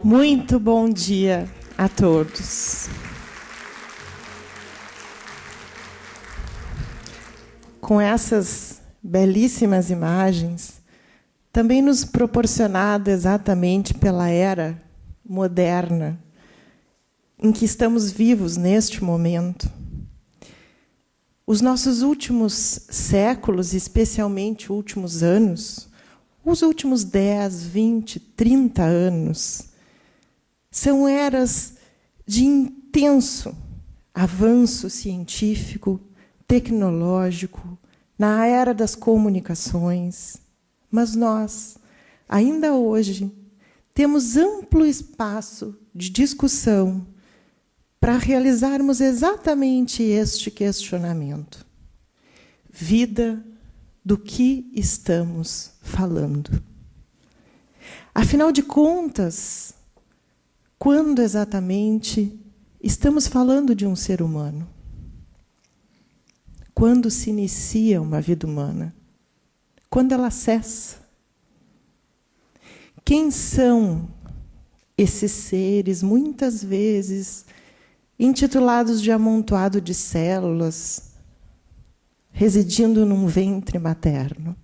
Muito bom dia a todos. Com essas belíssimas imagens, também nos proporcionada exatamente pela era moderna em que estamos vivos neste momento, os nossos últimos séculos, especialmente últimos anos, os últimos 10, 20, 30 anos, são eras de intenso avanço científico, tecnológico, na era das comunicações. Mas nós, ainda hoje, temos amplo espaço de discussão para realizarmos exatamente este questionamento. Vida, do que estamos falando? Afinal de contas, quando exatamente estamos falando de um ser humano? Quando se inicia uma vida humana? Quando ela cessa? Quem são esses seres, muitas vezes intitulados de amontoado de células, residindo num ventre materno?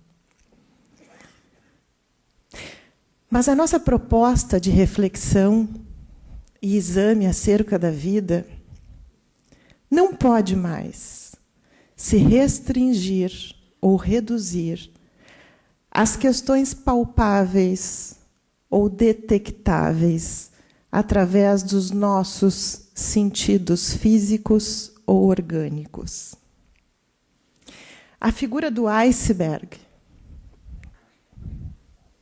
Mas a nossa proposta de reflexão e exame acerca da vida não pode mais se restringir ou reduzir às questões palpáveis ou detectáveis através dos nossos sentidos físicos ou orgânicos. A figura do iceberg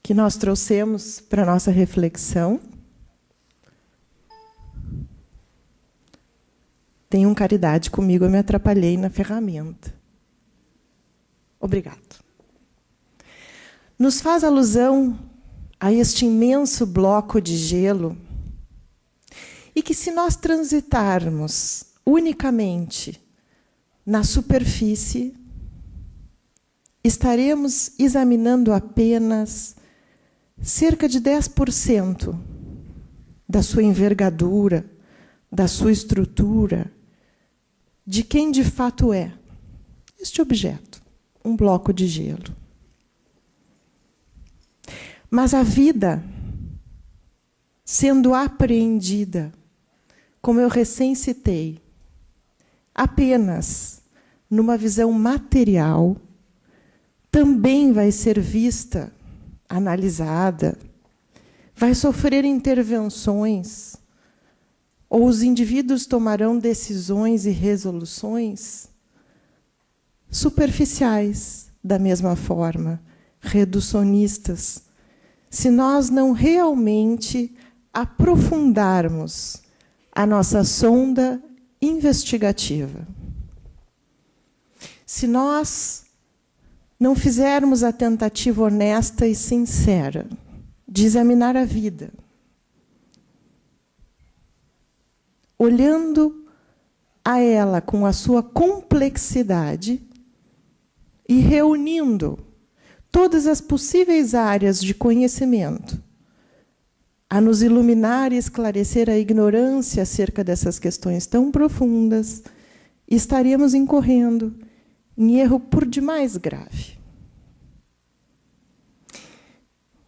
que nós trouxemos para a nossa reflexão. Tenham caridade comigo, eu me atrapalhei na ferramenta. Obrigado. Nos faz alusão a este imenso bloco de gelo e que, se nós transitarmos unicamente na superfície, estaremos examinando apenas cerca de 10% da sua envergadura, da sua estrutura, de quem de fato é este objeto, um bloco de gelo. Mas a vida, sendo apreendida, como eu recém citei, apenas numa visão material, também vai ser vista, analisada, vai sofrer intervenções, ou os indivíduos tomarão decisões e resoluções superficiais, da mesma forma, reducionistas, se nós não realmente aprofundarmos a nossa sonda investigativa. Se nós não fizermos a tentativa honesta e sincera de examinar a vida, olhando a ela com a sua complexidade e reunindo todas as possíveis áreas de conhecimento a nos iluminar e esclarecer a ignorância acerca dessas questões tão profundas, estaríamos incorrendo em erro por demais grave.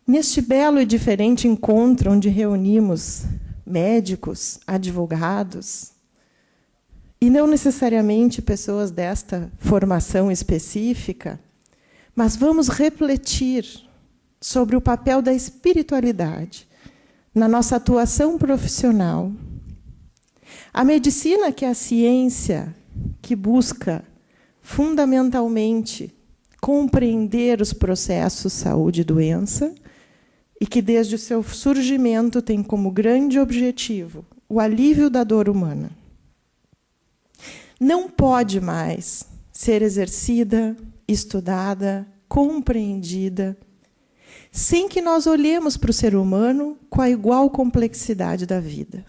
Neste belo e diferente encontro onde reunimos médicos, advogados, e não necessariamente pessoas desta formação específica, mas vamos refletir sobre o papel da espiritualidade na nossa atuação profissional. A medicina, que é a ciência que busca fundamentalmente compreender os processos saúde e doença, e que, desde o seu surgimento, tem como grande objetivo o alívio da dor humana, não pode mais ser exercida, estudada, compreendida, sem que nós olhemos para o ser humano com a igual complexidade da vida.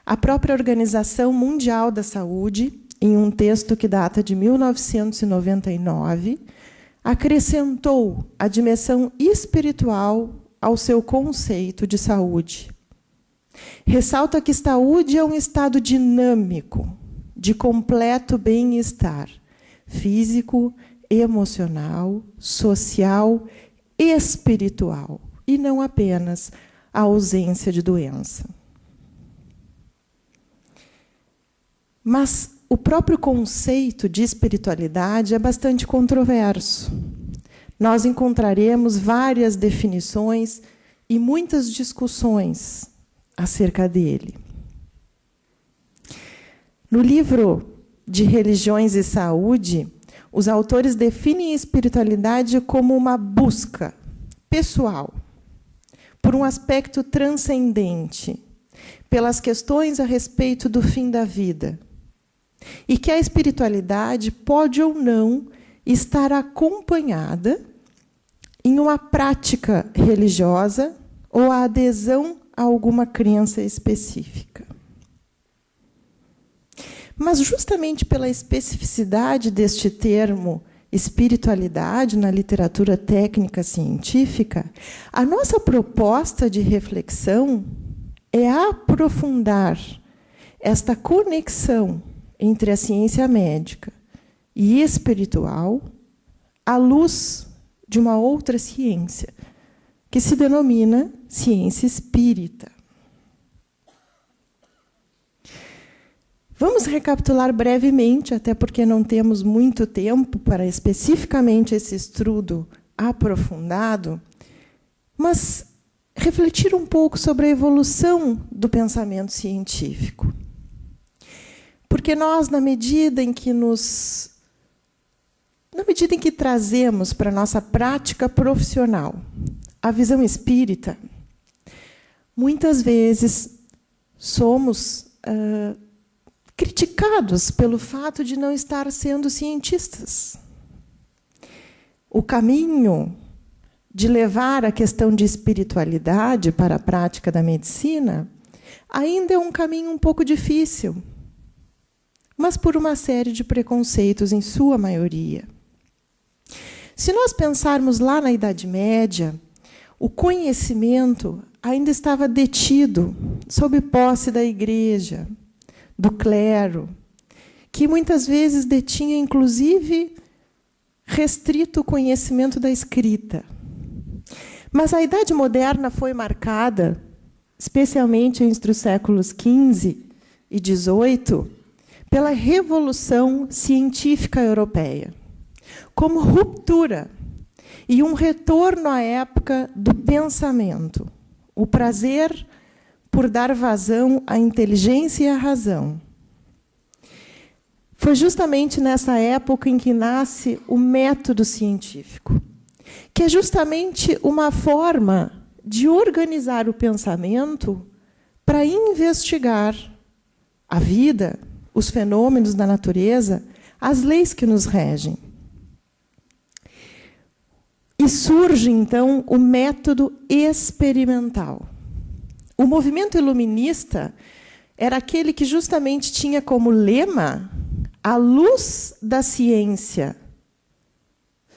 A própria Organização Mundial da Saúde, em um texto que data de 1999, acrescentou a dimensão espiritual ao seu conceito de saúde. Ressalta que saúde é um estado dinâmico, de completo bem-estar físico, emocional, social, espiritual, e não apenas a ausência de doença. Mas o próprio conceito de espiritualidade é bastante controverso. Nós encontraremos várias definições e muitas discussões acerca dele. No livro de Religiões e Saúde, os autores definem a espiritualidade como uma busca pessoal por um aspecto transcendente, pelas questões a respeito do fim da vida, e que a espiritualidade pode ou não estar acompanhada em uma prática religiosa ou a adesão a alguma crença específica. Mas, justamente pela especificidade deste termo espiritualidade na literatura técnica científica, a nossa proposta de reflexão é aprofundar esta conexão entre a ciência médica e espiritual à luz de uma outra ciência, que se denomina ciência espírita. Vamos recapitular brevemente, até porque não temos muito tempo para especificamente esse estudo aprofundado, mas refletir um pouco sobre a evolução do pensamento científico. Porque nós, na medida em que trazemos para a nossa prática profissional a visão espírita, muitas vezes somos criticados pelo fato de não estar sendo cientistas. O caminho de levar a questão de espiritualidade para a prática da medicina ainda é um caminho um pouco difícil, mas por uma série de preconceitos, em sua maioria. Se nós pensarmos lá na Idade Média, o conhecimento ainda estava detido sob posse da Igreja, do clero, que muitas vezes detinha, inclusive, restrito o conhecimento da escrita. Mas a Idade Moderna foi marcada, especialmente entre os séculos XV e XVIII, pela Revolução Científica Europeia, como ruptura e um retorno à época do pensamento, o prazer por dar vazão à inteligência e à razão. Foi justamente nessa época em que nasce o método científico, que é justamente uma forma de organizar o pensamento para investigar a vida, os fenômenos da natureza, as leis que nos regem. E surge, então, o método experimental. O movimento iluminista era aquele que justamente tinha como lema a luz da ciência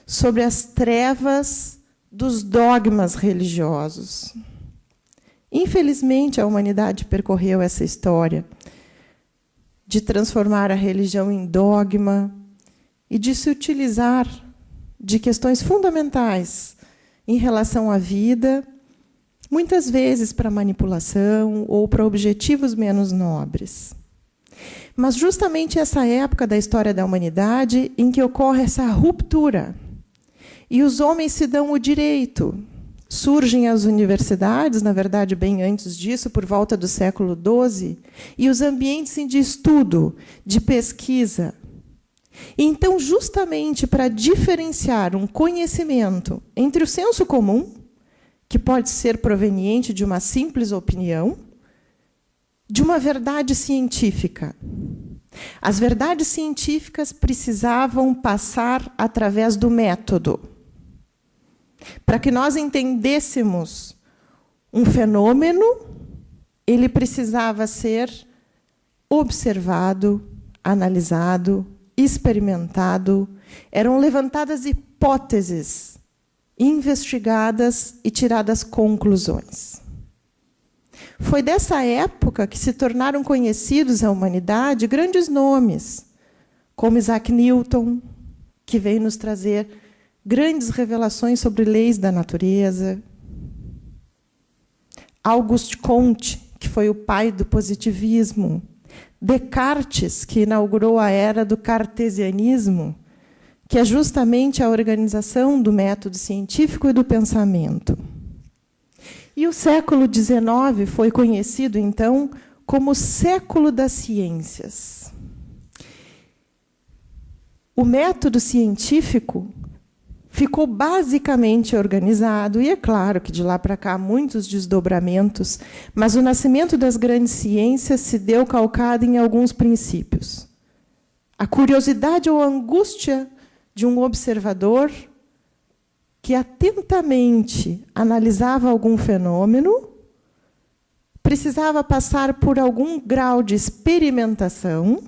sobre as trevas dos dogmas religiosos. Infelizmente, a humanidade percorreu essa história de transformar a religião em dogma e de se utilizar de questões fundamentais em relação à vida, muitas vezes para manipulação ou para objetivos menos nobres. Mas justamente essa época da história da humanidade em que ocorre essa ruptura e os homens se dão o direito. Surgem as universidades, na verdade, bem antes disso, por volta do século XII, e os ambientes de estudo, de pesquisa. E então, justamente para diferenciar um conhecimento entre o senso comum, que pode ser proveniente de uma simples opinião, de uma verdade científica. As verdades científicas precisavam passar através do método. Para que nós entendêssemos um fenômeno, ele precisava ser observado, analisado, experimentado. Eram levantadas hipóteses investigadas e tiradas conclusões. Foi dessa época que se tornaram conhecidos à humanidade grandes nomes, como Isaac Newton, que veio nos trazer grandes revelações sobre leis da natureza, Auguste Comte, que foi o pai do positivismo, Descartes, que inaugurou a era do cartesianismo, que é justamente a organização do método científico e do pensamento. E o século XIX foi conhecido, então, como o século das ciências. O método científico ficou basicamente organizado, e é claro que de lá para cá há muitos desdobramentos, mas o nascimento das grandes ciências se deu calcado em alguns princípios. A curiosidade ou a angústia de um observador que atentamente analisava algum fenômeno, precisava passar por algum grau de experimentação,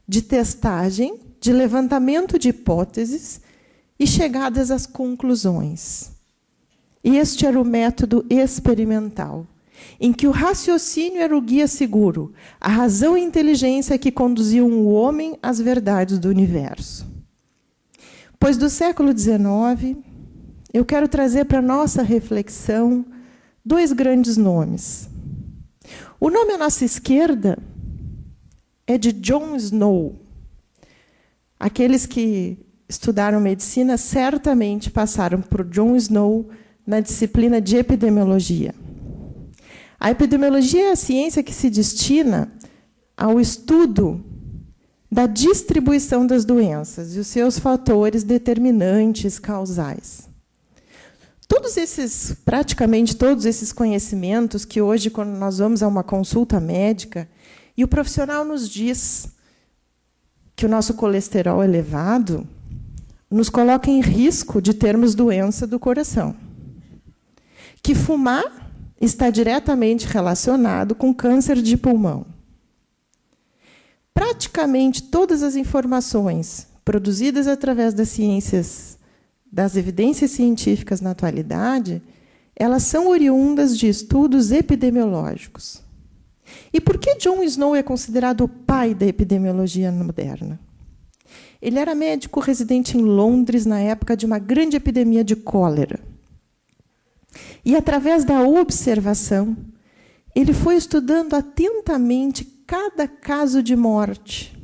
de testagem, de levantamento de hipóteses e chegadas às conclusões. Este era o método experimental, em que o raciocínio era o guia seguro, a razão e a inteligência que conduziam o homem às verdades do universo. Pois do século XIX, eu quero trazer para a nossa reflexão dois grandes nomes. O nome à nossa esquerda é de John Snow. Aqueles que estudaram medicina certamente passaram por John Snow na disciplina de epidemiologia. A epidemiologia é a ciência que se destina ao estudo da distribuição das doenças e os seus fatores determinantes causais. Praticamente todos esses conhecimentos que hoje, quando nós vamos a uma consulta médica e o profissional nos diz que o nosso colesterol é elevado, nos coloca em risco de termos doença do coração. Que fumar está diretamente relacionado com câncer de pulmão. Praticamente todas as informações produzidas através das ciências, das evidências científicas na atualidade, elas são oriundas de estudos epidemiológicos. E por que John Snow é considerado o pai da epidemiologia moderna? Ele era médico residente em Londres na época de uma grande epidemia de cólera. E, através da observação, ele foi estudando atentamente cada caso de morte.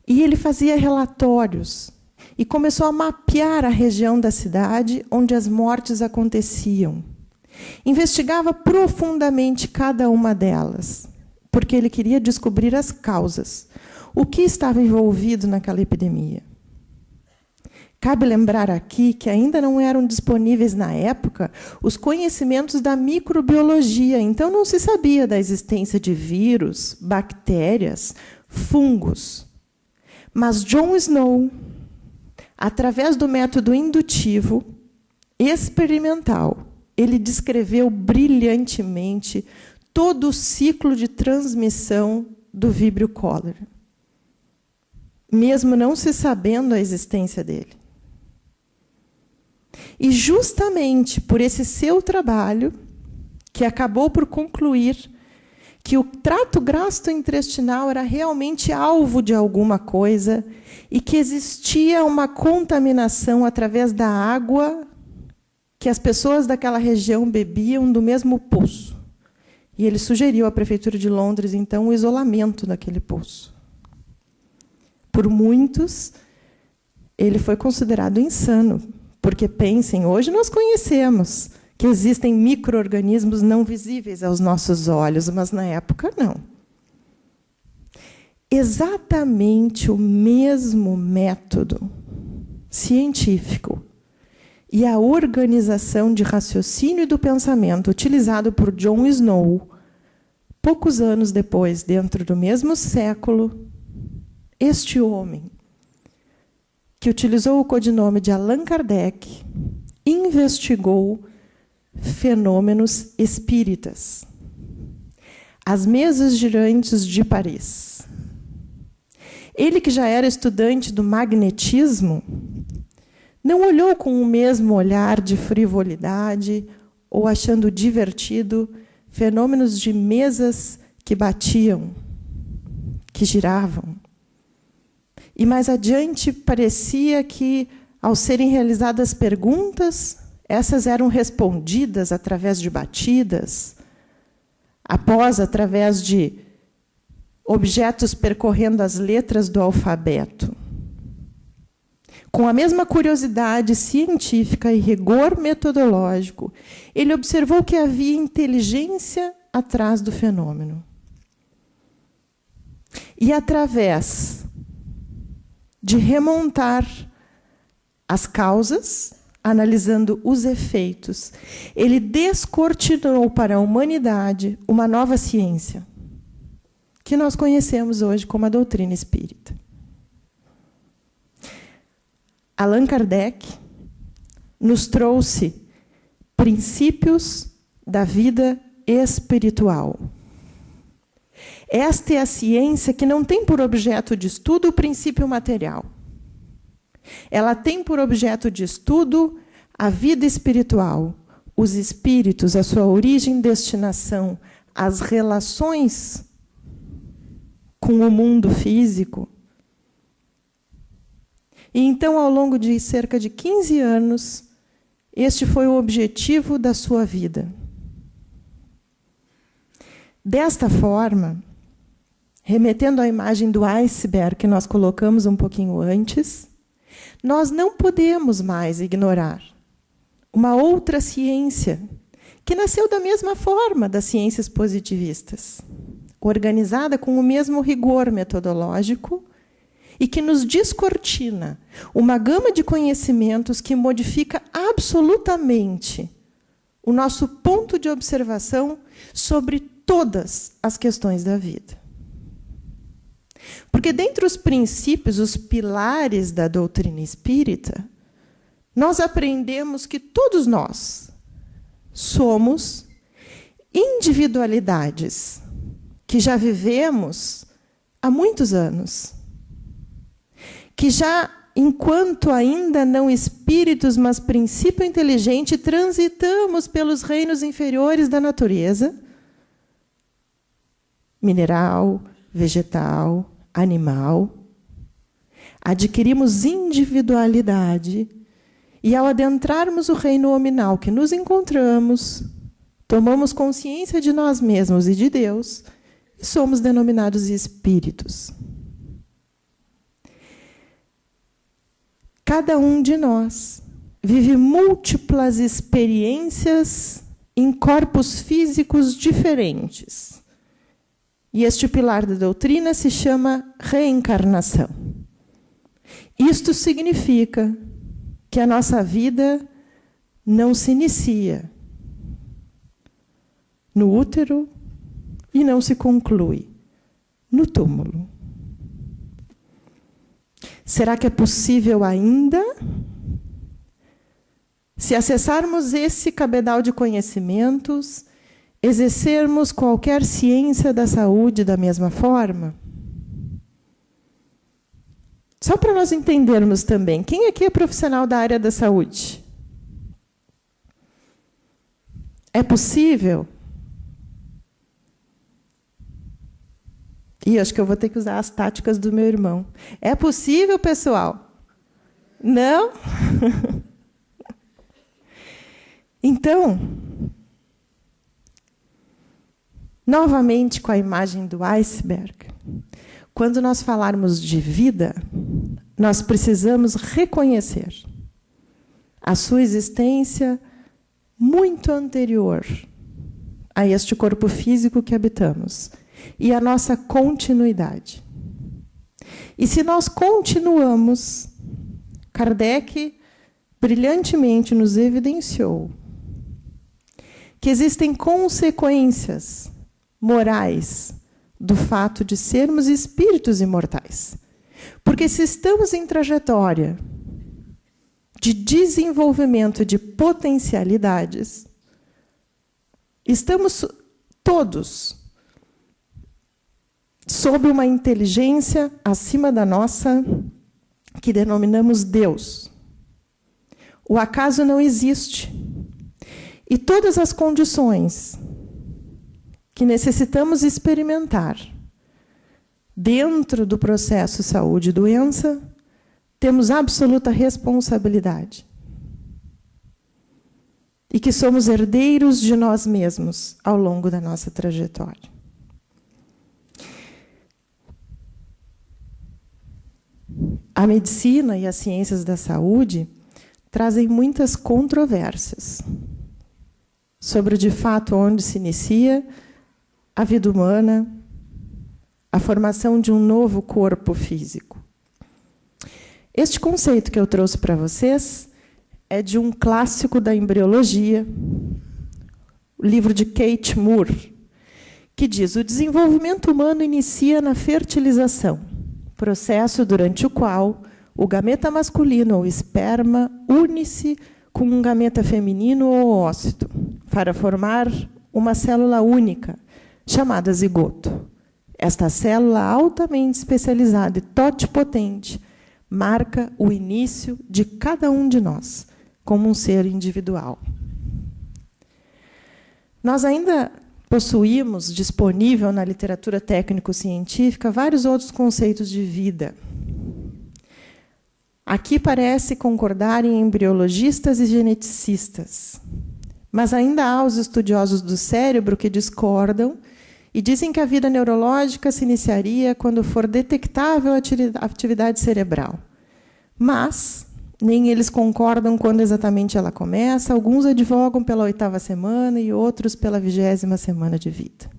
E ele fazia relatórios e começou a mapear a região da cidade onde as mortes aconteciam. Investigava profundamente cada uma delas, porque ele queria descobrir as causas, o que estava envolvido naquela epidemia. Cabe lembrar aqui que ainda não eram disponíveis na época os conhecimentos da microbiologia, então não se sabia da existência de vírus, bactérias, fungos. Mas John Snow, através do método indutivo, experimental, ele descreveu brilhantemente todo o ciclo de transmissão do víbrio cólera, mesmo não se sabendo a existência dele. E justamente por esse seu trabalho, que acabou por concluir que o trato gastrointestinal era realmente alvo de alguma coisa e que existia uma contaminação através da água que as pessoas daquela região bebiam do mesmo poço. E ele sugeriu à Prefeitura de Londres, então, o isolamento daquele poço. Por muitos, ele foi considerado insano, porque, pensem, hoje nós conhecemos que existem micro-organismos não visíveis aos nossos olhos, mas na época não. Exatamente o mesmo método científico e a organização de raciocínio e do pensamento utilizado por John Snow, poucos anos depois, dentro do mesmo século, este homem, que utilizou o codinome de Allan Kardec, investigou fenômenos espíritas. As mesas girantes de Paris. Ele, que já era estudante do magnetismo, não olhou com o mesmo olhar de frivolidade ou achando divertido fenômenos de mesas que batiam, que giravam. E mais adiante parecia que, ao serem realizadas perguntas, essas eram respondidas através de batidas, após através de objetos percorrendo as letras do alfabeto. Com a mesma curiosidade científica e rigor metodológico, ele observou que havia inteligência atrás do fenômeno. E, através de remontar as causas, analisando os efeitos, ele descortinou para a humanidade uma nova ciência, que nós conhecemos hoje como a doutrina espírita. Allan Kardec nos trouxe princípios da vida espiritual. Esta é a ciência que não tem por objeto de estudo o princípio material. Ela tem por objeto de estudo a vida espiritual, os espíritos, a sua origem e destinação, as relações com o mundo físico. E então, ao longo de cerca de 15 anos, este foi o objetivo da sua vida. Desta forma, remetendo à imagem do iceberg que nós colocamos um pouquinho antes, nós não podemos mais ignorar uma outra ciência que nasceu da mesma forma das ciências positivistas, organizada com o mesmo rigor metodológico e que nos descortina uma gama de conhecimentos que modifica absolutamente o nosso ponto de observação sobre todas as questões da vida. Porque, dentre os princípios, os pilares da doutrina espírita, nós aprendemos que todos nós somos individualidades que já vivemos há muitos anos, que já, enquanto ainda não espíritos, mas princípio inteligente, transitamos pelos reinos inferiores da natureza, mineral, vegetal, animal, adquirimos individualidade e, ao adentrarmos o reino hominal que nos encontramos, tomamos consciência de nós mesmos e de Deus e somos denominados espíritos. Cada um de nós vive múltiplas experiências em corpos físicos diferentes. E este pilar da doutrina se chama reencarnação. Isto significa que a nossa vida não se inicia no útero e não se conclui no túmulo. Será que é possível ainda, se acessarmos esse cabedal de conhecimentos, exercermos qualquer ciência da saúde da mesma forma? Só para nós entendermos também, quem aqui é profissional da área da saúde? É possível? E acho que eu vou ter que usar as táticas do meu irmão. É possível, pessoal? Não? Então, novamente com a imagem do iceberg, quando nós falarmos de vida, nós precisamos reconhecer a sua existência muito anterior a este corpo físico que habitamos e a nossa continuidade. E se nós continuamos, Kardec brilhantemente nos evidenciou que existem consequências morais do fato de sermos espíritos imortais. Porque se estamos em trajetória de desenvolvimento de potencialidades, estamos todos sob uma inteligência acima da nossa, que denominamos Deus. O acaso não existe. E todas as condições que necessitamos experimentar dentro do processo saúde e doença, temos absoluta responsabilidade. E que somos herdeiros de nós mesmos ao longo da nossa trajetória. A medicina e as ciências da saúde trazem muitas controvérsias sobre, de fato, onde se inicia a vida humana, a formação de um novo corpo físico. Este conceito que eu trouxe para vocês é de um clássico da embriologia, o livro de Kate Moore, que diz: o desenvolvimento humano inicia na fertilização, processo durante o qual o gameta masculino ou esperma une-se com um gameta feminino ou ócito para formar uma célula única, chamada zigoto. Esta célula altamente especializada e totipotente marca o início de cada um de nós, como um ser individual. Nós ainda possuímos disponível na literatura técnico-científica vários outros conceitos de vida. Aqui parece concordarem embriologistas e geneticistas, mas ainda há os estudiosos do cérebro que discordam e dizem que a vida neurológica se iniciaria quando for detectável a atividade cerebral. Mas nem eles concordam quando exatamente ela começa. Alguns advogam pela 8ª semana e outros pela 20ª semana de vida.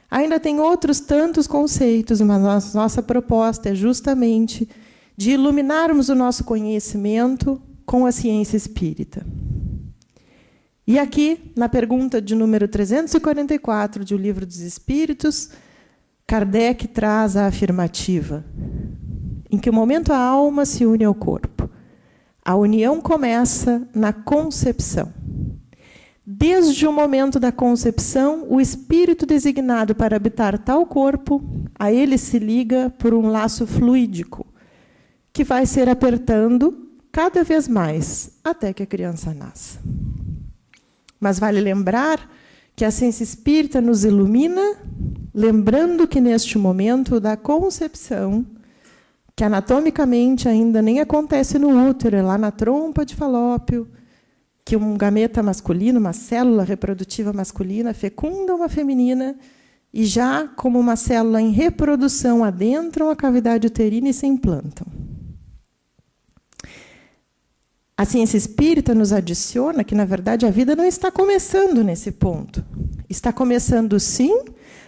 Ainda tem outros tantos conceitos, mas nossa proposta é justamente de iluminarmos o nosso conhecimento com a ciência espírita. E aqui, na pergunta de número 344 de O Livro dos Espíritos, Kardec traz a afirmativa: em que momento a alma se une ao corpo? A união começa na concepção. Desde o momento da concepção, o espírito designado para habitar tal corpo, a ele se liga por um laço fluídico, que vai ser apertando cada vez mais, até que a criança nasça. Mas vale lembrar que a ciência espírita nos ilumina, lembrando que neste momento da concepção, que anatomicamente ainda nem acontece no útero, é lá na trompa de Falópio, que um gameta masculino, uma célula reprodutiva masculina, fecunda uma feminina e já, como uma célula em reprodução, adentram a cavidade uterina e se implantam. A ciência espírita nos adiciona que, na verdade, a vida não está começando nesse ponto. Está começando, sim,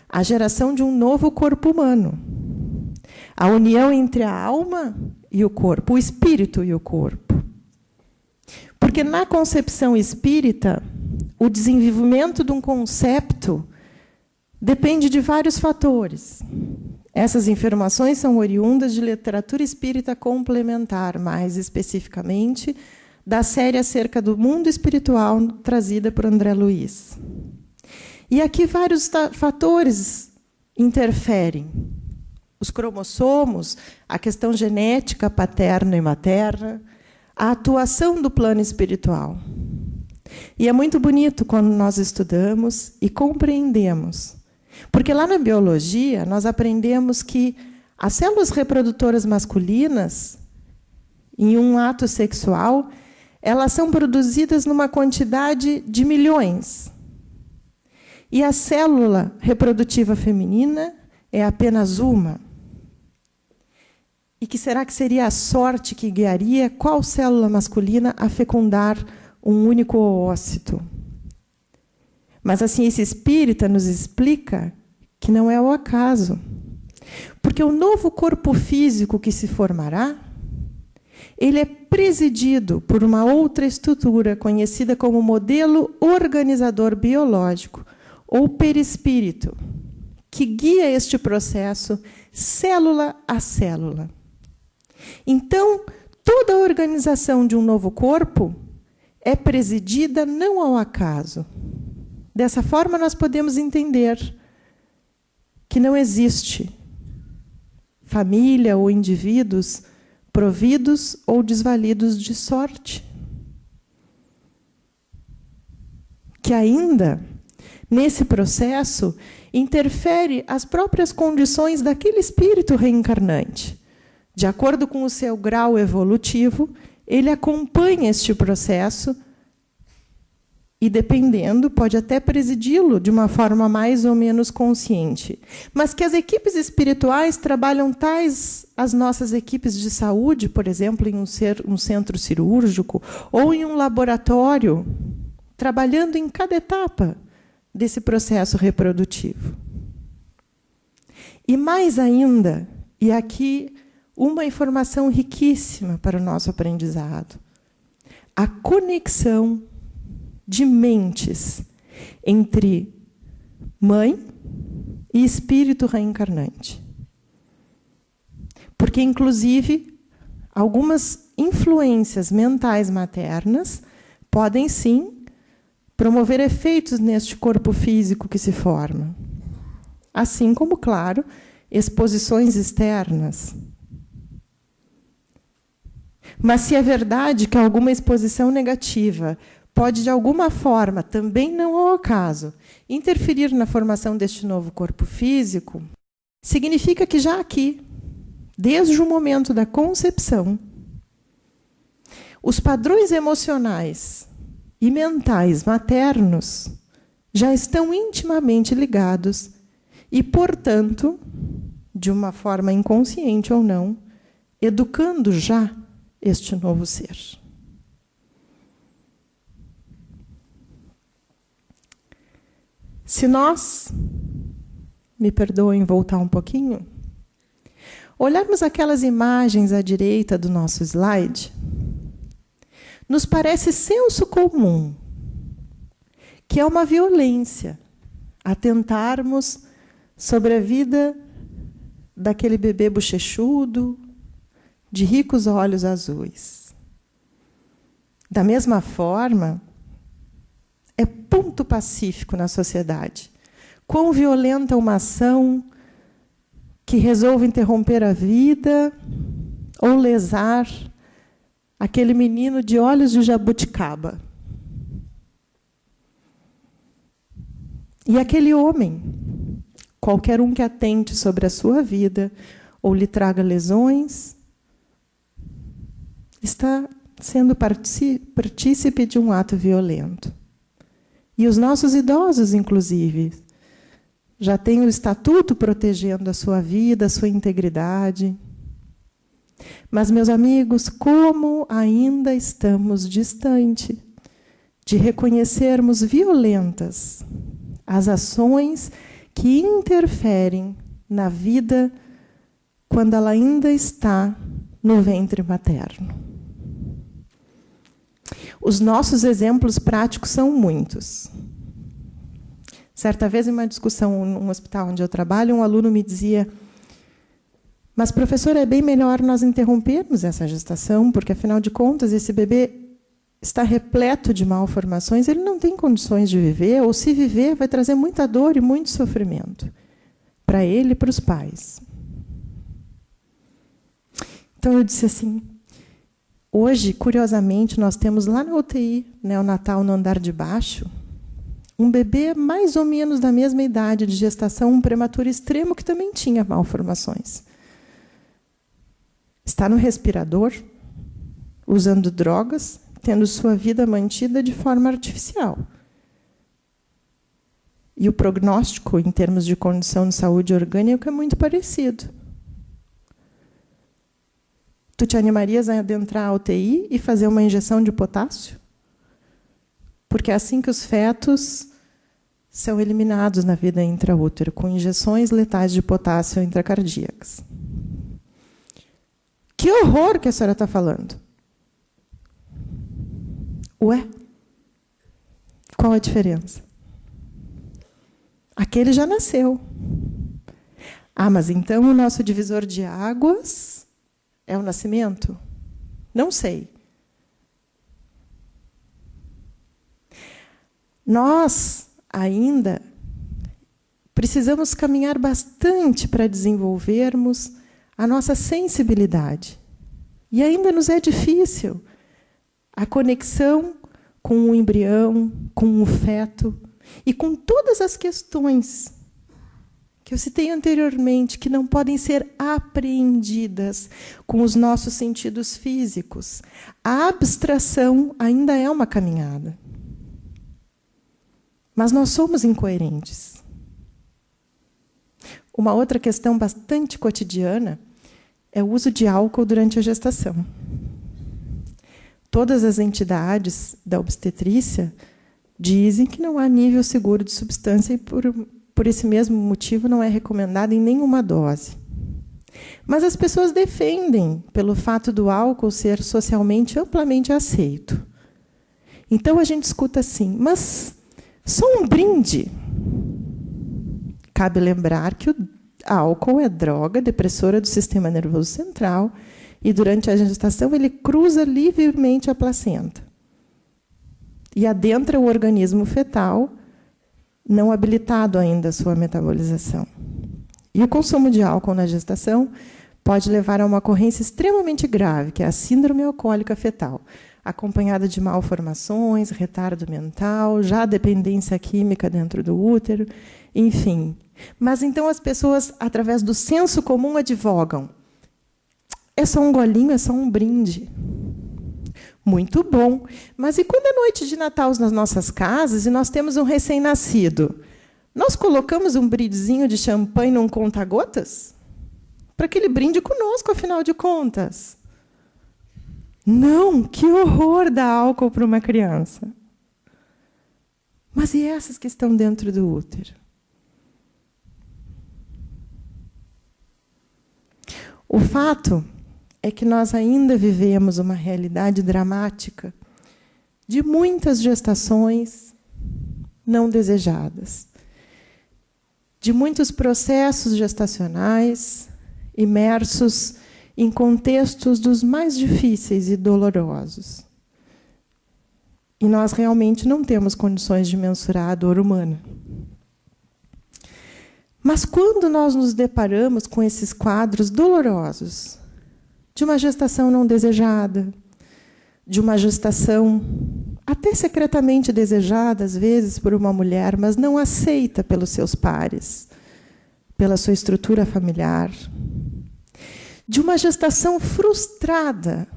a geração de um novo corpo humano. A união entre a alma e o corpo, o espírito e o corpo. Porque, na concepção espírita, o desenvolvimento de um conceito depende de vários fatores. Essas informações são oriundas de literatura espírita complementar, mais especificamente da série acerca do mundo espiritual trazida por André Luiz. E aqui vários fatores interferem. Os cromossomos, a questão genética paterna e materna, a atuação do plano espiritual. E é muito bonito quando nós estudamos e compreendemos. Porque lá na biologia, nós aprendemos que as células reprodutoras masculinas, em um ato sexual, elas são produzidas numa quantidade de milhões. E a célula reprodutiva feminina é apenas uma. E que será que seria a sorte que guiaria qual célula masculina a fecundar um único oócito? Mas a ciência espírita nos explica que não é o acaso. Porque o novo corpo físico que se formará, ele é presidido por uma outra estrutura conhecida como modelo organizador biológico, ou perispírito, que guia este processo célula a célula. Então, toda a organização de um novo corpo é presidida não ao acaso. Dessa forma, nós podemos entender que não existe família ou indivíduos providos ou desvalidos de sorte. que ainda, nesse processo, interfere as próprias condições daquele espírito reencarnante. De acordo com o seu grau evolutivo, ele acompanha este processo e, dependendo, pode até presidi-lo de uma forma mais ou menos consciente. Mas que as equipes espirituais trabalham tais as nossas equipes de saúde, por exemplo, em um centro cirúrgico ou em um laboratório, trabalhando em cada etapa desse processo reprodutivo. E mais ainda, e aqui uma informação riquíssima para o nosso aprendizado, a conexão de mentes entre mãe e espírito reencarnante. Porque, inclusive, algumas influências mentais maternas podem, sim, promover efeitos neste corpo físico que se forma. Assim como, claro, exposições externas. Mas se é verdade que alguma exposição negativa pode, de alguma forma, também não ao acaso, interferir na formação deste novo corpo físico, significa que já aqui, desde o momento da concepção, os padrões emocionais e mentais maternos já estão intimamente ligados e, portanto, de uma forma inconsciente ou não, educando já este novo ser. Se nós, me perdoem voltar um pouquinho, olharmos aquelas imagens à direita do nosso slide, nos parece senso comum que é uma violência atentarmos sobre a vida daquele bebê bochechudo, de ricos olhos azuis. Da mesma forma, é ponto pacífico na sociedade. Quão violenta uma ação que resolve interromper a vida ou lesar aquele menino de olhos de jabuticaba. E aquele homem, qualquer um que atente sobre a sua vida ou lhe traga lesões, está sendo partícipe de um ato violento. E os nossos idosos, inclusive, já têm o estatuto protegendo a sua vida, a sua integridade. Mas, meus amigos, como ainda estamos distante de reconhecermos violentas as ações que interferem na vida quando ela ainda está no ventre materno. Os nossos exemplos práticos são muitos. Certa vez, em uma discussão num hospital onde eu trabalho, um aluno me dizia: mas, professora, é bem melhor nós interrompermos essa gestação, porque, afinal de contas, esse bebê está repleto de malformações, ele não tem condições de viver, ou se viver, vai trazer muita dor e muito sofrimento para ele e para os pais. Então, eu disse assim: hoje, curiosamente, nós temos lá na UTI neonatal, no andar de baixo, um bebê mais ou menos da mesma idade de gestação, um prematuro extremo, que também tinha malformações. Está no respirador, usando drogas, tendo sua vida mantida de forma artificial. E o prognóstico, em termos de condição de saúde orgânica, é muito parecido. Tu te animarias a adentrar a UTI e fazer uma injeção de potássio? Porque é assim que os fetos são eliminados na vida intraútero, com injeções letais de potássio intracardíacas. Que horror que a senhora está falando! Ué? Qual a diferença? Aquele já nasceu. Ah, mas então o nosso divisor de águas é o nascimento? Não sei. Nós ainda precisamos caminhar bastante para desenvolvermos a nossa sensibilidade. E ainda nos é difícil a conexão com o embrião, com o feto e com todas as questões que eu citei anteriormente, que não podem ser apreendidas com os nossos sentidos físicos. A abstração ainda é uma caminhada. Mas nós somos incoerentes. Uma outra questão bastante cotidiana é o uso de álcool durante a gestação. Todas as entidades da obstetrícia dizem que não há nível seguro de substância e, por esse mesmo motivo, não é recomendado em nenhuma dose. Mas as pessoas defendem pelo fato do álcool ser socialmente amplamente aceito. Então a gente escuta assim, mas só um brinde. Cabe lembrar que o álcool é droga depressora do sistema nervoso central e, durante a gestação, ele cruza livremente a placenta e adentra o organismo fetal, não habilitado ainda à sua metabolização. E o consumo de álcool na gestação pode levar a uma ocorrência extremamente grave, que é a síndrome alcoólica fetal, acompanhada de malformações, retardo mental, já dependência química dentro do útero, enfim. Mas então as pessoas, através do senso comum, advogam. É só um golinho, é só um brinde. Muito bom. Mas e quando é noite de Natal nas nossas casas e nós temos um recém-nascido? Nós colocamos um brindezinho de champanhe num conta-gotas? Para que ele brinde conosco, afinal de contas. Não, que horror dar álcool para uma criança. Mas e essas que estão dentro do útero? O fato é que nós ainda vivemos uma realidade dramática de muitas gestações não desejadas, de muitos processos gestacionais imersos em contextos dos mais difíceis e dolorosos. E nós realmente não temos condições de mensurar a dor humana. Mas quando nós nos deparamos com esses quadros dolorosos, de uma gestação não desejada, de uma gestação até secretamente desejada, às vezes, por uma mulher, mas não aceita pelos seus pares, pela sua estrutura familiar, de uma gestação frustrada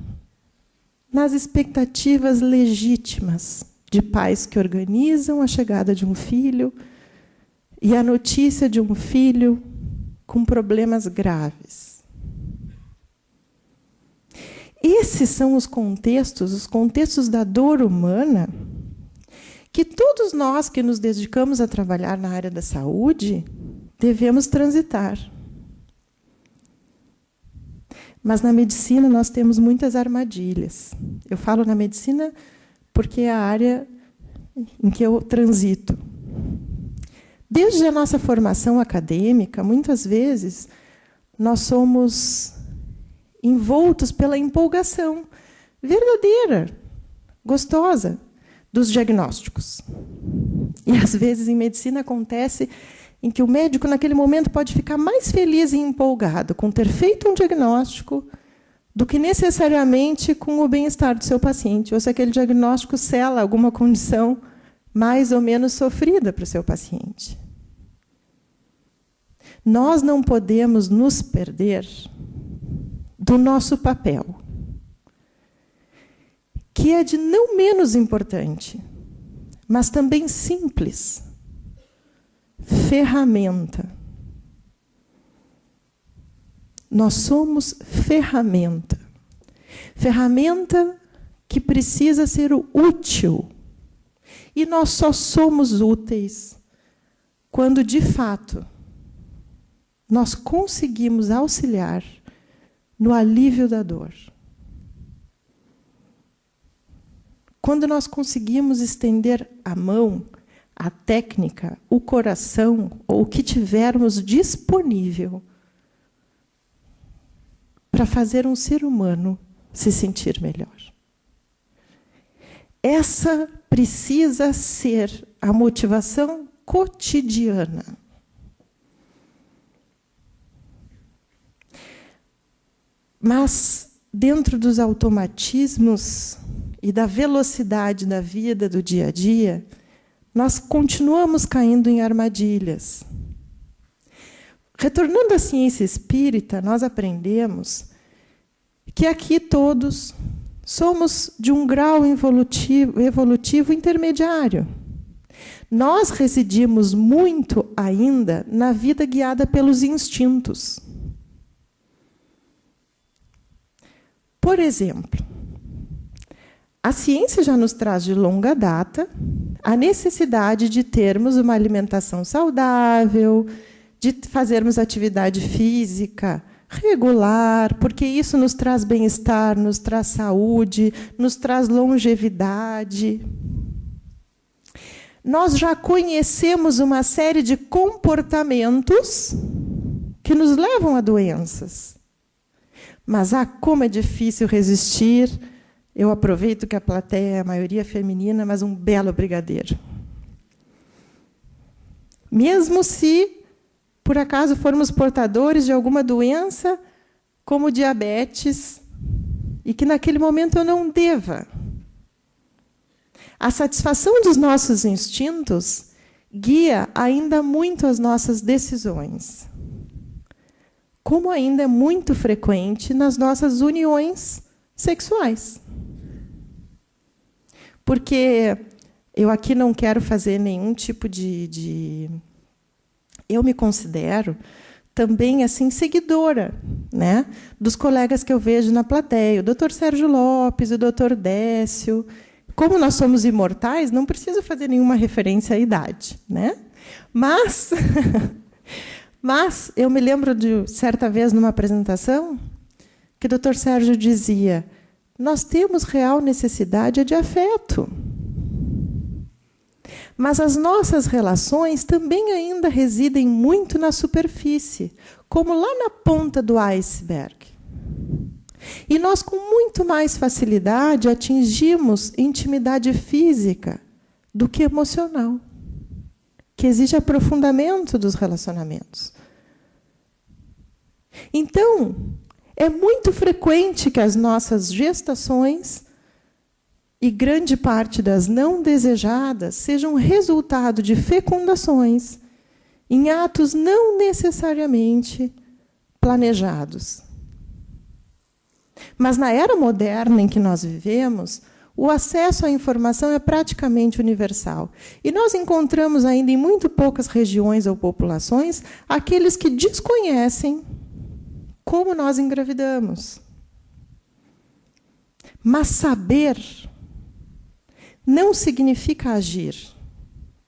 nas expectativas legítimas de pais que organizam a chegada de um filho e a notícia de um filho com problemas graves. Esses são os contextos da dor humana, que todos nós que nos dedicamos a trabalhar na área da saúde devemos transitar. Mas na medicina nós temos muitas armadilhas. Eu falo na medicina porque é a área em que eu transito. Desde a nossa formação acadêmica, muitas vezes, nós somos envoltos pela empolgação verdadeira, gostosa, dos diagnósticos. E, às vezes, em medicina acontece em que o médico, naquele momento, pode ficar mais feliz e empolgado com ter feito um diagnóstico do que necessariamente com o bem-estar do seu paciente, ou se aquele diagnóstico sela alguma condição mais ou menos sofrida para o seu paciente. Nós não podemos nos perder do nosso papel, que é de não menos importante, mas também simples, ferramenta. Nós somos ferramenta. Ferramenta que precisa ser útil. E nós só somos úteis quando, de fato, nós conseguimos auxiliar no alívio da dor. Quando nós conseguimos estender a mão, a técnica, o coração, ou o que tivermos disponível para fazer um ser humano se sentir melhor. Essa precisa ser a motivação cotidiana. Mas, dentro dos automatismos e da velocidade da vida, do dia a dia, nós continuamos caindo em armadilhas. Retornando à ciência espírita, nós aprendemos que aqui todos somos de um grau evolutivo intermediário. Nós residimos muito ainda na vida guiada pelos instintos. Por exemplo, a ciência já nos traz de longa data a necessidade de termos uma alimentação saudável, de fazermos atividade física regular, porque isso nos traz bem-estar, nos traz saúde, nos traz longevidade. Nós já conhecemos uma série de comportamentos que nos levam a doenças. Mas, como é difícil resistir. Eu aproveito que a plateia é a maioria feminina, mas um belo brigadeiro. Mesmo se, por acaso, formos portadores de alguma doença, como diabetes, e que naquele momento eu não deva. A satisfação dos nossos instintos guia ainda muito as nossas decisões, como ainda é muito frequente nas nossas uniões sexuais. Porque eu aqui não quero fazer nenhum tipo Eu me considero também assim seguidora, né, dos colegas que eu vejo na plateia, o Dr. Sérgio Lopes, o Dr. Décio. Como nós somos imortais, não preciso fazer nenhuma referência à idade, né? Mas eu me lembro de certa vez numa apresentação que o Dr. Sérgio dizia: nós temos real necessidade de afeto. Mas as nossas relações também ainda residem muito na superfície, como lá na ponta do iceberg. E nós, com muito mais facilidade, atingimos intimidade física do que emocional, que exige aprofundamento dos relacionamentos. Então, é muito frequente que as nossas gestações e grande parte das não desejadas sejam resultado de fecundações em atos não necessariamente planejados. Mas na era moderna em que nós vivemos, o acesso à informação é praticamente universal. E nós encontramos ainda em muito poucas regiões ou populações aqueles que desconhecem como nós engravidamos. Mas saber não significa agir,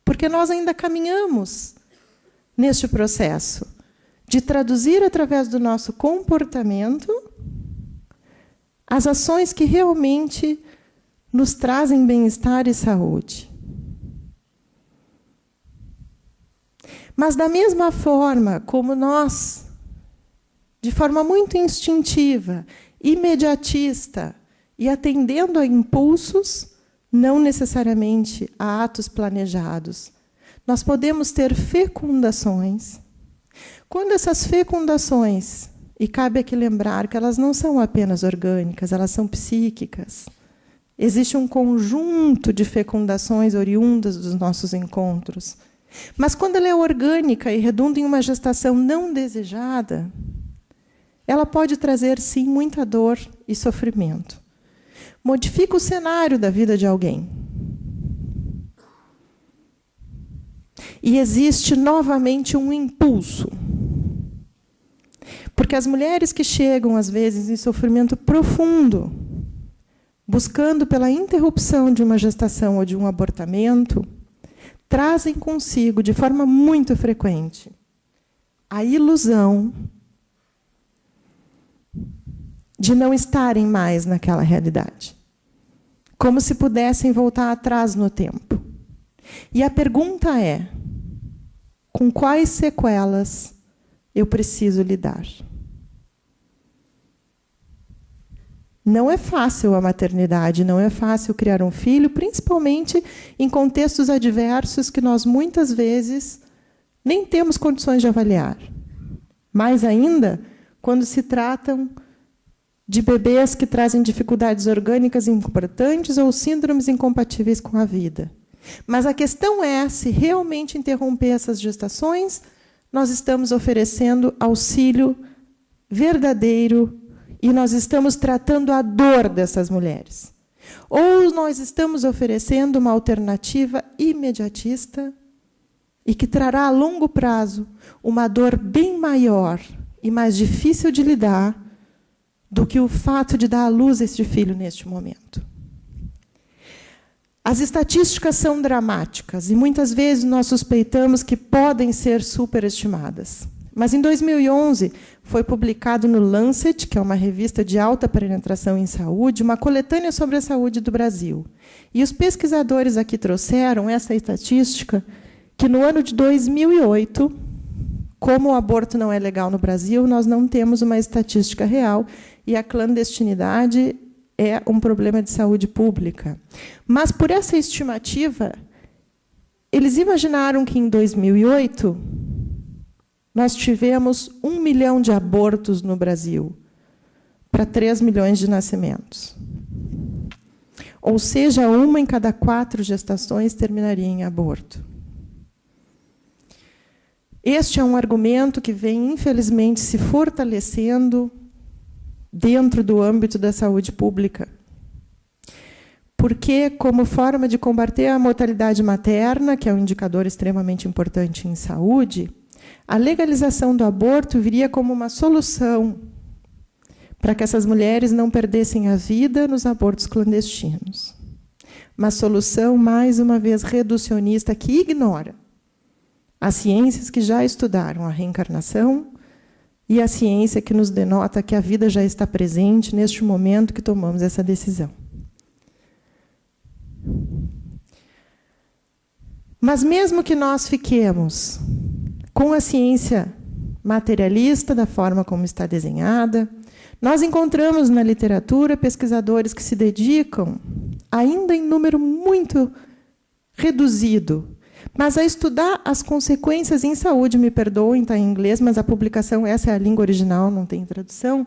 porque nós ainda caminhamos neste processo de traduzir através do nosso comportamento as ações que realmente nos trazem bem-estar e saúde. Mas, da mesma forma como nós, de forma muito instintiva, imediatista e atendendo a impulsos, não necessariamente a atos planejados, nós podemos ter fecundações. Quando essas fecundações, e cabe aqui lembrar que elas não são apenas orgânicas, elas são psíquicas. Existe um conjunto de fecundações oriundas dos nossos encontros. Mas quando ela é orgânica e redunda em uma gestação não desejada, ela pode trazer, sim, muita dor e sofrimento. Modifica o cenário da vida de alguém. E existe novamente um impulso. Porque as mulheres que chegam, às vezes, em sofrimento profundo, buscando pela interrupção de uma gestação ou de um abortamento, trazem consigo, de forma muito frequente, a ilusão de não estarem mais naquela realidade, como se pudessem voltar atrás no tempo. E a pergunta é: com quais sequelas eu preciso lidar? Não é fácil a maternidade, não é fácil criar um filho, principalmente em contextos adversos que nós, muitas vezes, nem temos condições de avaliar. Mais ainda, quando se tratam de bebês que trazem dificuldades orgânicas importantes ou síndromes incompatíveis com a vida. Mas a questão é, se realmente interromper essas gestações, nós estamos oferecendo auxílio verdadeiro e nós estamos tratando a dor dessas mulheres. Ou nós estamos oferecendo uma alternativa imediatista e que trará a longo prazo uma dor bem maior e mais difícil de lidar do que o fato de dar à luz este filho neste momento. As estatísticas são dramáticas e muitas vezes nós suspeitamos que podem ser superestimadas. Mas em 2011 foi publicado no Lancet, que é uma revista de alta penetração em saúde, uma coletânea sobre a saúde do Brasil. E os pesquisadores aqui trouxeram essa estatística que no ano de 2008, como o aborto não é legal no Brasil, nós não temos uma estatística real e a clandestinidade é um problema de saúde pública. Mas, por essa estimativa, eles imaginaram que, em 2008, nós tivemos 1 milhão de abortos no Brasil, para 3 milhões de nascimentos. Ou seja, 1 em cada 4 gestações terminaria em aborto. Este é um argumento que vem, infelizmente, se fortalecendo dentro do âmbito da saúde pública. Porque, como forma de combater a mortalidade materna, que é um indicador extremamente importante em saúde, a legalização do aborto viria como uma solução para que essas mulheres não perdessem a vida nos abortos clandestinos. Uma solução, mais uma vez, reducionista, que ignora as ciências que já estudaram a reencarnação e a ciência que nos denota que a vida já está presente neste momento que tomamos essa decisão. Mas mesmo que nós fiquemos com a ciência materialista, da forma como está desenhada, nós encontramos na literatura pesquisadores que se dedicam, ainda em número muito reduzido, mas a estudar as consequências em saúde, me perdoem, está em inglês, mas a publicação, essa é a língua original, não tem tradução.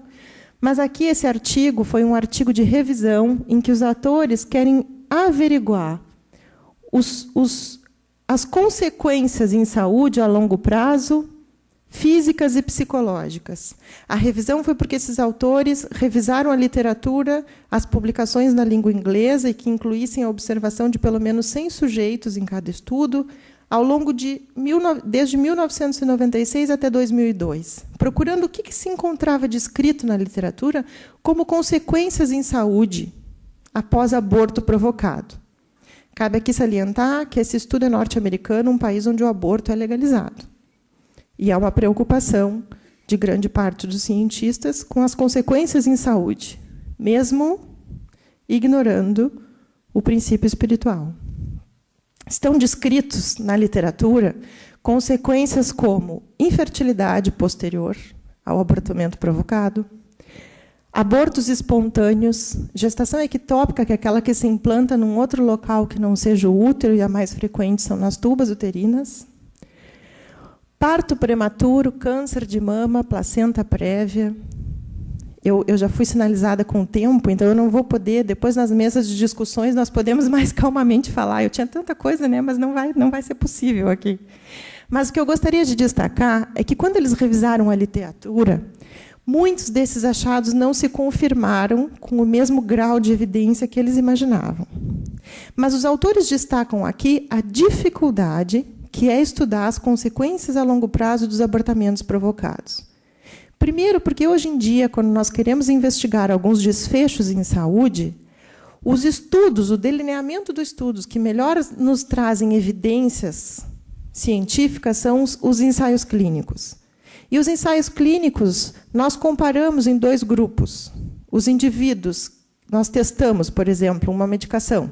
Mas aqui esse artigo foi um artigo de revisão em que os autores querem averiguar as consequências em saúde a longo prazo, físicas e psicológicas. A revisão foi porque esses autores revisaram a literatura, as publicações na língua inglesa, e que incluíssem a observação de pelo menos 100 sujeitos em cada estudo, ao longo desde 1996 até 2002, procurando o que se encontrava descrito na literatura como consequências em saúde após aborto provocado. Cabe aqui salientar que esse estudo é norte-americano, um país onde o aborto é legalizado. E há uma preocupação de grande parte dos cientistas com as consequências em saúde, mesmo ignorando o princípio espiritual. Estão descritos na literatura consequências como infertilidade posterior ao abortamento provocado, abortos espontâneos, gestação ectópica, que é aquela que se implanta num outro local que não seja o útero, e a mais frequente são nas tubas uterinas, parto prematuro, câncer de mama, placenta prévia. Eu já fui sinalizada com o tempo, então eu não vou poder, depois nas mesas de discussões, nós podemos mais calmamente falar. Eu tinha tanta coisa, né, mas não vai ser possível aqui. Mas o que eu gostaria de destacar é que, quando eles revisaram a literatura, muitos desses achados não se confirmaram com o mesmo grau de evidência que eles imaginavam. Mas os autores destacam aqui a dificuldade que é estudar as consequências a longo prazo dos abortamentos provocados. Primeiro, porque hoje em dia, quando nós queremos investigar alguns desfechos em saúde, os estudos, o delineamento dos estudos que melhor nos trazem evidências científicas são os ensaios clínicos. E os ensaios clínicos nós comparamos em 2 grupos. Os indivíduos, nós testamos, por exemplo, uma medicação.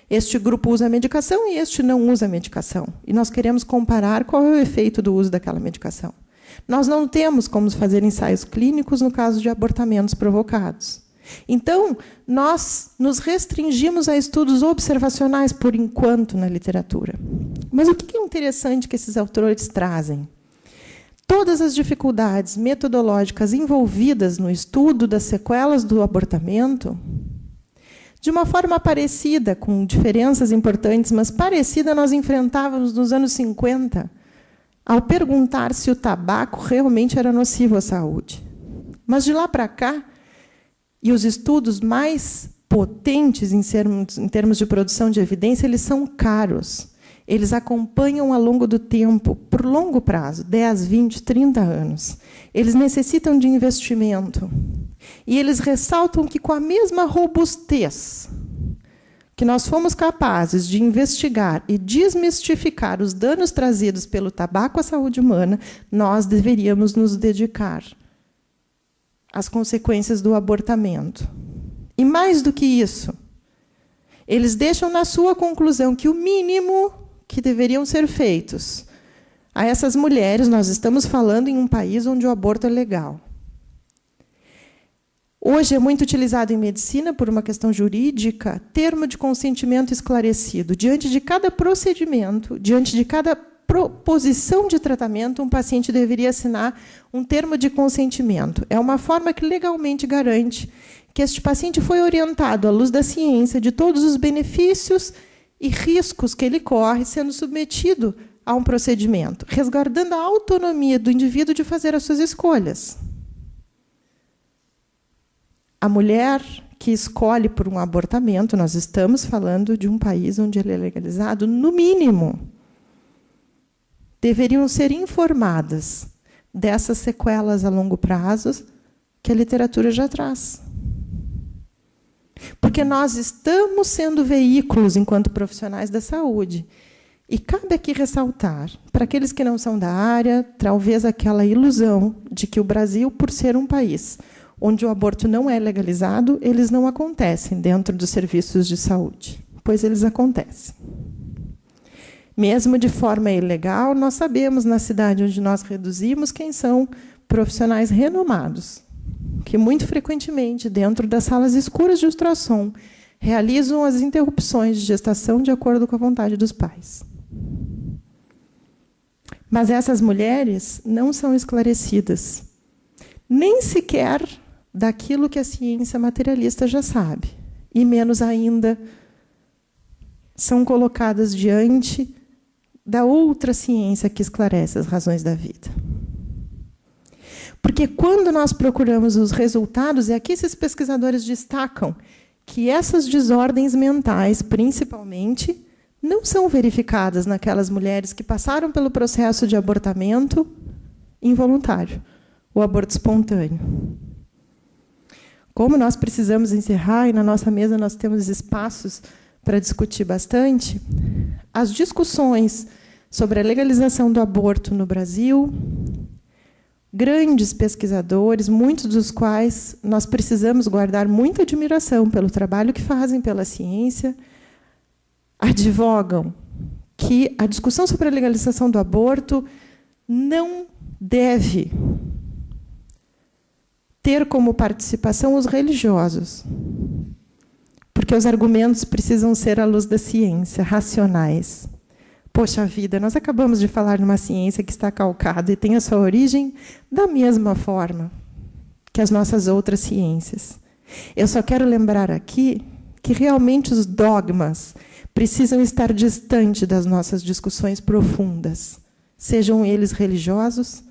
Este grupo usa a medicação e este não usa a medicação. E nós queremos comparar qual é o efeito do uso daquela medicação. Nós não temos como fazer ensaios clínicos no caso de abortamentos provocados. Então, nós nos restringimos a estudos observacionais, por enquanto, na literatura. Mas o que é interessante que esses autores trazem? todas as dificuldades metodológicas envolvidas no estudo das sequelas do abortamento, de uma forma parecida, com diferenças importantes, mas parecida, nós enfrentávamos nos anos 50, ao perguntar se o tabaco realmente era nocivo à saúde. Mas, de lá para cá, e os estudos mais potentes em termos de produção de evidência, eles são caros. Eles acompanham ao longo do tempo, por longo prazo, 10, 20, 30 anos. Eles necessitam de investimento. E eles ressaltam que, com a mesma robustez que nós fomos capazes de investigar e desmistificar os danos trazidos pelo tabaco à saúde humana, nós deveríamos nos dedicar às consequências do abortamento. E, mais do que isso, eles deixam na sua conclusão que o mínimo que deveriam ser feitos a essas mulheres, nós estamos falando em um país onde o aborto é legal. Hoje é muito utilizado em medicina, por uma questão jurídica, termo de consentimento esclarecido. Diante de cada procedimento, diante de cada proposição de tratamento, um paciente deveria assinar um termo de consentimento. É uma forma que legalmente garante que este paciente foi orientado, à luz da ciência, de todos os benefícios e riscos que ele corre sendo submetido a um procedimento, resguardando a autonomia do indivíduo de fazer as suas escolhas. A mulher que escolhe por um abortamento, nós estamos falando de um país onde ele é legalizado, no mínimo, deveriam ser informadas dessas sequelas a longo prazo que a literatura já traz. Porque nós estamos sendo veículos enquanto profissionais da saúde. E cabe aqui ressaltar, para aqueles que não são da área, talvez aquela ilusão de que o Brasil, por ser um país onde o aborto não é legalizado, eles não acontecem dentro dos serviços de saúde, pois eles acontecem. Mesmo de forma ilegal, nós sabemos, na cidade onde nós reduzimos, quem são profissionais renomados, que muito frequentemente, dentro das salas escuras de ultrassom, realizam as interrupções de gestação de acordo com a vontade dos pais. Mas essas mulheres não são esclarecidas, nem sequer daquilo que a ciência materialista já sabe, e menos ainda são colocadas diante da outra ciência que esclarece as razões da vida. Porque quando nós procuramos os resultados, e aqui esses pesquisadores destacam que essas desordens mentais, principalmente, não são verificadas naquelas mulheres que passaram pelo processo de abortamento involuntário, o aborto espontâneo. Como nós precisamos encerrar, e na nossa mesa nós temos espaços para discutir bastante, as discussões sobre a legalização do aborto no Brasil, grandes pesquisadores, muitos dos quais nós precisamos guardar muita admiração pelo trabalho que fazem pela ciência, advogam que a discussão sobre a legalização do aborto não deve ter como participação os religiosos, porque os argumentos precisam ser à luz da ciência, racionais. Poxa vida, nós acabamos de falar numa ciência que está calcada e tem a sua origem da mesma forma que as nossas outras ciências. Eu só quero lembrar aqui que realmente os dogmas precisam estar distantes das nossas discussões profundas, sejam eles religiosos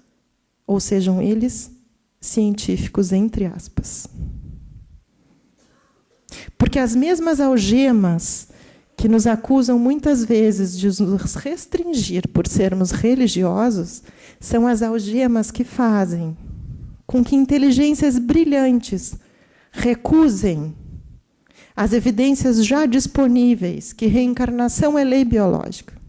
ou sejam eles científicos, entre aspas. Porque as mesmas algemas que nos acusam muitas vezes de nos restringir por sermos religiosos, são as algemas que fazem com que inteligências brilhantes recusem as evidências já disponíveis que reencarnação é lei biológica.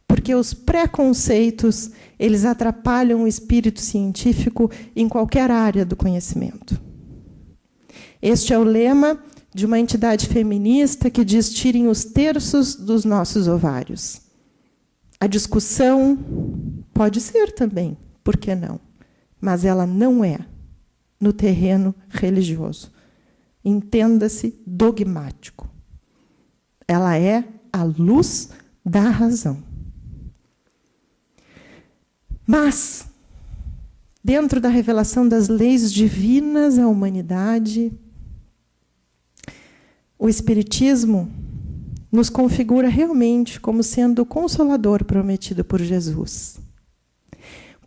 Porque os preconceitos, eles atrapalham o espírito científico em qualquer área do conhecimento. Este é o lema de uma entidade feminista que diz: tirem os terços dos nossos ovários. A discussão pode ser também, por que não? Mas ela não é no terreno religioso. Entenda-se dogmático. Ela é a luz da razão. Mas, dentro da revelação das leis divinas à humanidade, o Espiritismo nos configura realmente como sendo o Consolador prometido por Jesus.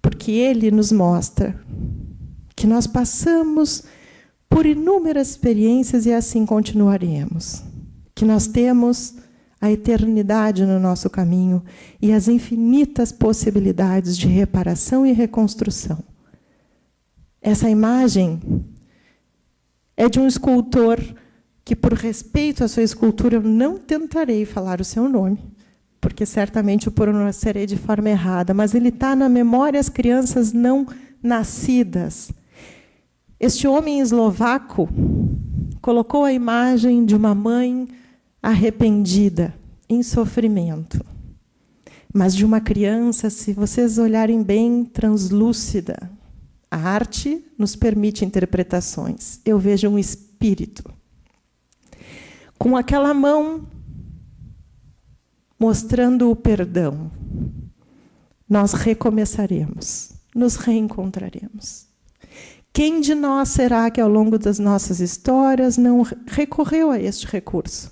Porque ele nos mostra que nós passamos por inúmeras experiências e assim continuaremos. Que nós temos a eternidade no nosso caminho e as infinitas possibilidades de reparação e reconstrução. Essa imagem é de um escultor que, por respeito à sua escultura, eu não tentarei falar o seu nome, porque certamente o pronunciarei de forma errada, mas ele está na memória das crianças não nascidas. Este homem eslovaco colocou a imagem de uma mãe arrependida, em sofrimento, mas de uma criança, se vocês olharem bem, translúcida. A arte nos permite interpretações. Eu vejo um espírito com aquela mão mostrando o perdão. Nós recomeçaremos, nos reencontraremos. Quem de nós será que, ao longo das nossas histórias, não recorreu a este recurso?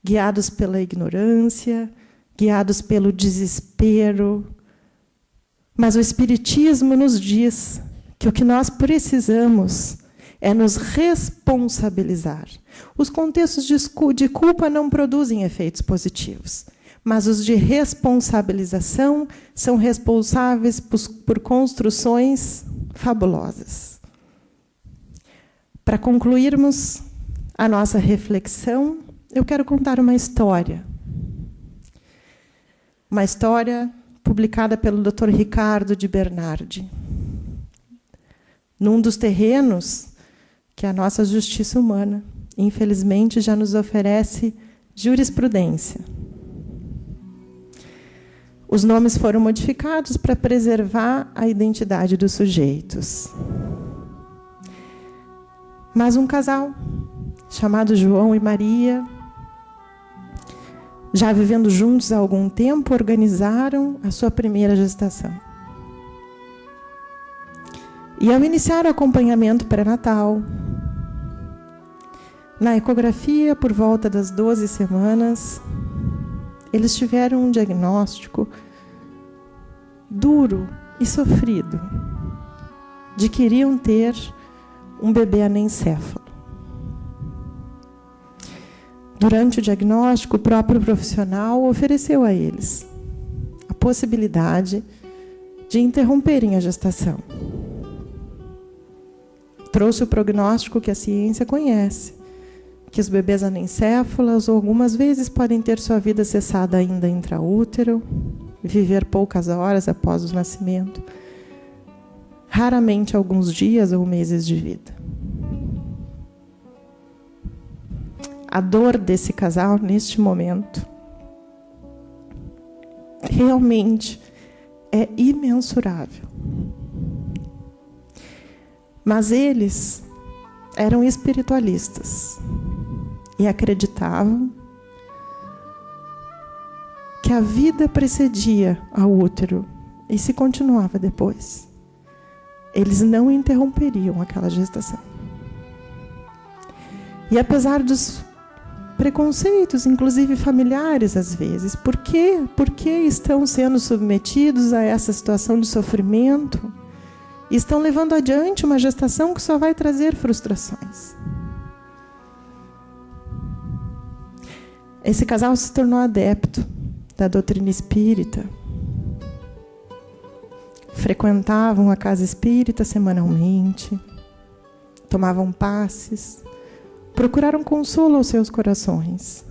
Guiados pela ignorância, guiados pelo desespero. Mas o Espiritismo nos diz que o que nós precisamos é nos responsabilizar. Os contextos de culpa não produzem efeitos positivos, mas os de responsabilização são responsáveis por construções fabulosas. Para concluirmos a nossa reflexão, eu quero contar uma história. Uma história publicada pelo Dr. Ricardo de Bernardi, num dos terrenos que a nossa justiça humana, infelizmente, já nos oferece jurisprudência. Os nomes foram modificados para preservar a identidade dos sujeitos. Mas um casal, chamado João e Maria, já vivendo juntos há algum tempo, organizaram a sua primeira gestação. E ao iniciar o acompanhamento pré-natal, na ecografia, por volta das 12 semanas, eles tiveram um diagnóstico duro e sofrido de que iriam ter um bebê anencéfalo. Durante o diagnóstico, o próprio profissional ofereceu a eles a possibilidade de interromperem a gestação. Trouxe o prognóstico que a ciência conhece, que os bebês anencéfalos algumas vezes podem ter sua vida cessada ainda intraútero, viver poucas horas após o nascimento, raramente alguns dias ou meses de vida. A dor desse casal, neste momento, realmente é imensurável. Mas eles eram espiritualistas e acreditavam que a vida precedia ao útero e se continuava depois. Eles não interromperiam aquela gestação. E apesar dos preconceitos, inclusive familiares às vezes, por que estão sendo submetidos a essa situação de sofrimento? E estão levando adiante uma gestação que só vai trazer frustrações. Esse casal se tornou adepto da doutrina espírita. Frequentavam a casa espírita semanalmente, tomavam passes, procuraram consolo aos seus corações.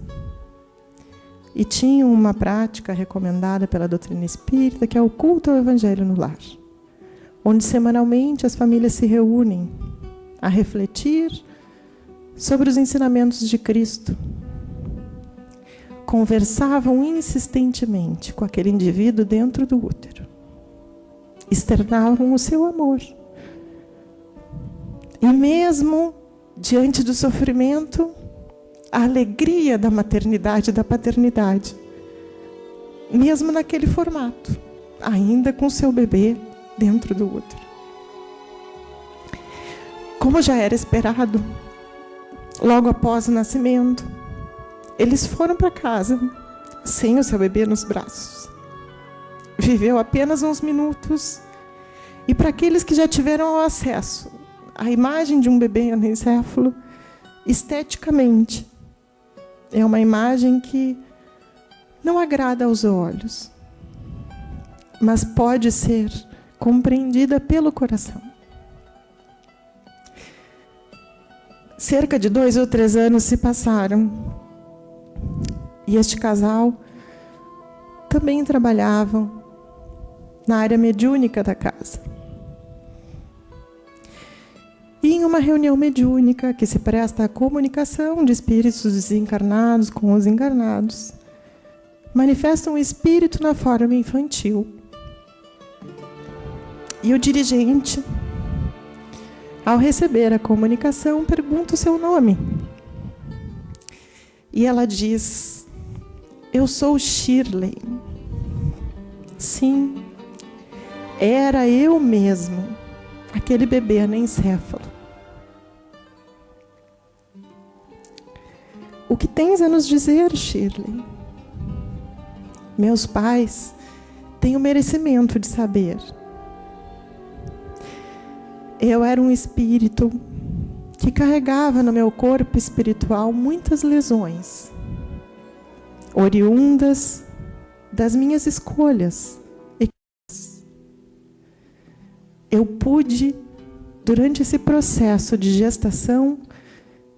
E tinham uma prática recomendada pela doutrina espírita, que é o culto ao Evangelho no lar, onde semanalmente as famílias se reúnem a refletir sobre os ensinamentos de Cristo. Conversavam insistentemente com aquele indivíduo dentro do útero. Externavam o seu amor. E mesmo diante do sofrimento, a alegria da maternidade e da paternidade. Mesmo naquele formato, ainda com seu bebê dentro do útero. Como já era esperado, logo após o nascimento, eles foram para casa sem o seu bebê nos braços. Viveu apenas uns minutos, e para aqueles que já tiveram acesso à imagem de um bebê anencéfalo, esteticamente, é uma imagem que não agrada aos olhos, mas pode ser compreendida pelo coração. Cerca de 2 ou 3 anos se passaram, e este casal também trabalhavam na área mediúnica da casa. E em uma reunião mediúnica que se presta à comunicação de espíritos desencarnados com os encarnados, manifesta um espírito na forma infantil. E o dirigente, ao receber a comunicação, pergunta o seu nome. E ela diz: eu sou Shirley. Sim, era eu mesmo, aquele bebê anencéfalo. O que tens a nos dizer, Shirley? Meus pais têm o merecimento de saber. Eu era um espírito que carregava no meu corpo espiritual muitas lesões, oriundas das minhas escolhas. Eu pude, durante esse processo de gestação,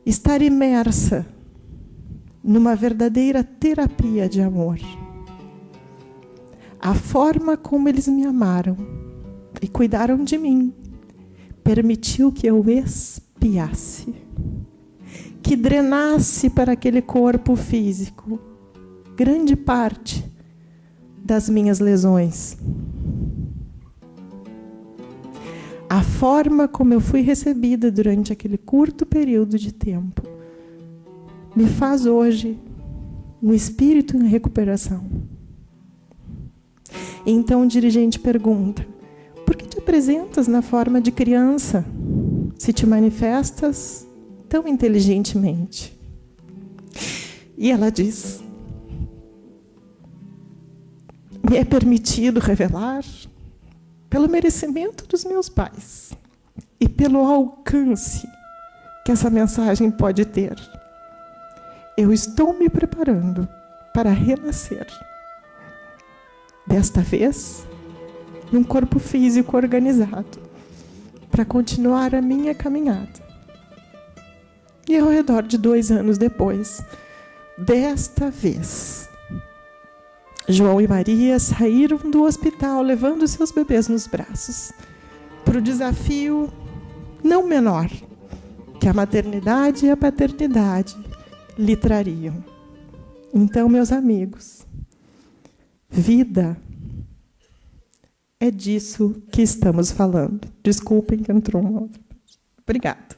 estar imersa numa verdadeira terapia de amor. A forma como eles me amaram e cuidaram de mim permitiu que eu expiasse, que drenasse para aquele corpo físico grande parte das minhas lesões. A forma como eu fui recebida durante aquele curto período de tempo me faz hoje um espírito em recuperação. Então o dirigente pergunta: por que te apresentas na forma de criança, se te manifestas tão inteligentemente? E ela diz: me é permitido revelar, pelo merecimento dos meus pais e pelo alcance que essa mensagem pode ter, eu estou me preparando para renascer. Desta vez, num corpo físico organizado, para continuar a minha caminhada. E ao redor de 2 anos depois, desta vez, João e Maria saíram do hospital levando seus bebês nos braços para o desafio não menor que a maternidade e a paternidade lhe trariam. Então, meus amigos, vida é disso que estamos falando. Desculpem que entrou uma outra. Obrigada.